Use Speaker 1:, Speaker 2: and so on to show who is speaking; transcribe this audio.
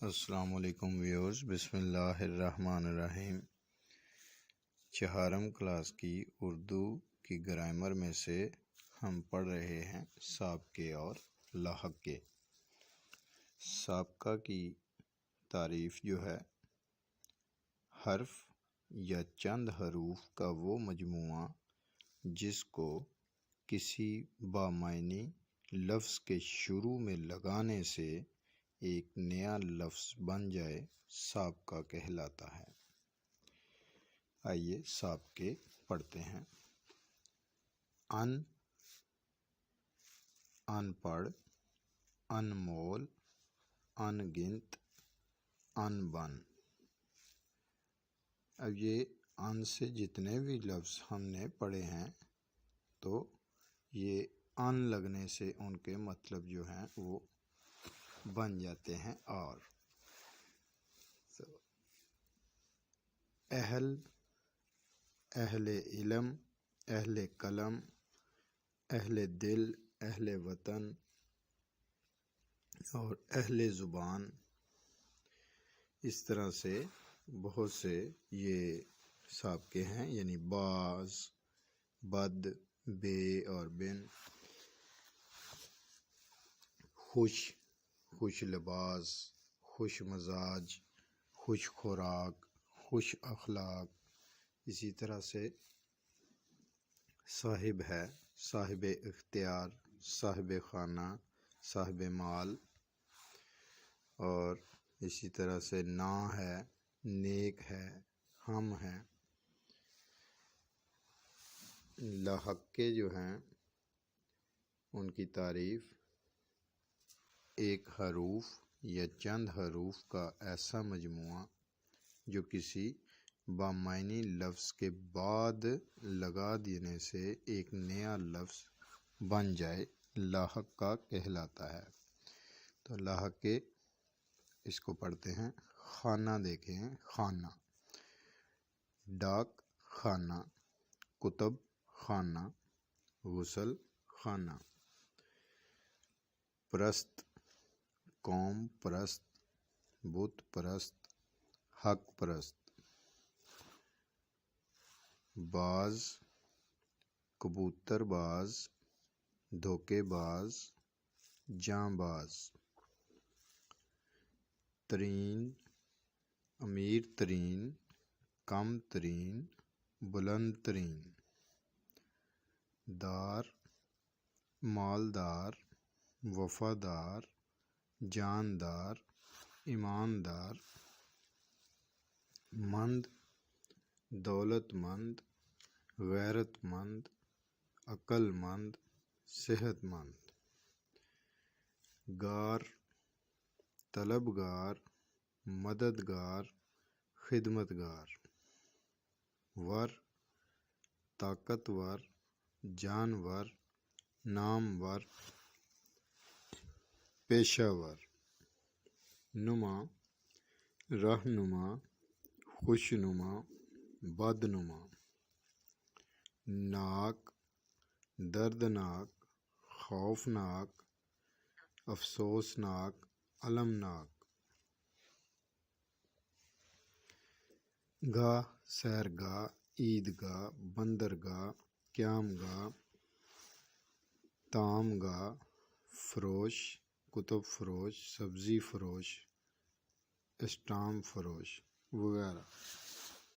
Speaker 1: السلام علیکم ویورز، بسم اللہ الرحمن الرحیم۔ چہارم کلاس کی اردو کی گرامر میں سے ہم پڑھ رہے ہیں سابقے اور لاحقے۔ سابقہ کی تعریف جو ہے حرف یا چند حروف کا وہ مجموعہ جس کو کسی بامعنی لفظ کے شروع میں لگانے سے ایک نیا لفظ بن جائے سابقہ کہلاتا ہے۔ آئیے سابقے پڑھتے ہیں۔ ان پڑھ، انمول، ان گنت، ان بن۔ اب یہ ان سے جتنے بھی لفظ ہم نے پڑھے ہیں تو یہ ان لگنے سے ان کے مطلب جو ہیں وہ بن جاتے ہیں۔ اور اہل علم، اہل قلم، اہل دل، اہل وطن اور اہل زبان، اس طرح سے بہت سے یہ سابقے ہیں، یعنی باز، بد، بے اور بن۔ خوش لباس، خوش مزاج، خوش خوراک، خوش اخلاق، اسی طرح سے صاحب ہے، صاحب اختیار، صاحب خانہ، صاحب مال، اور اسی طرح سے نا ہے، نیک ہے، ہم ہیں۔ لاحقے جو ہیں ان کی تعریف ایک حروف یا چند حروف کا ایسا مجموعہ جو کسی بامعنی لفظ کے بعد لگا دینے سے ایک نیا لفظ بن جائے لاحقہ کہلاتا ہے۔ تو لاحقے اس کو پڑھتے ہیں۔ خانہ دیکھیں، خانہ، ڈاک خانہ، کتب خانہ، غسل خانہ۔ پرست، قوم پرست، بت پرست، حق پرست۔ باز، کبوتر باز، دھوکے باز، جاں باز۔ ترین، امیر ترین، کم ترین، بلند ترین۔ دار، مالدار، وفادار، جاندار، ایماندار۔ مند، دولت مند، غیرت مند، عقل مند، صحت مند۔ گار، طلبگار، مددگار، خدمتگار۔ ور، طاقتور، جانور، نامور، پیشہ ور۔ نما، رہنما، خوشنما، بدنما۔ ناک، دردناک، خوفناک، افسوسناک، المناک۔ گاہ، سیرگاہ، عیدگاہ، بندرگاہ، قیامگاہ، طعام گاہ۔ فروش، کتب فروش، سبزی فروش، اسٹامپ فروش وغیرہ۔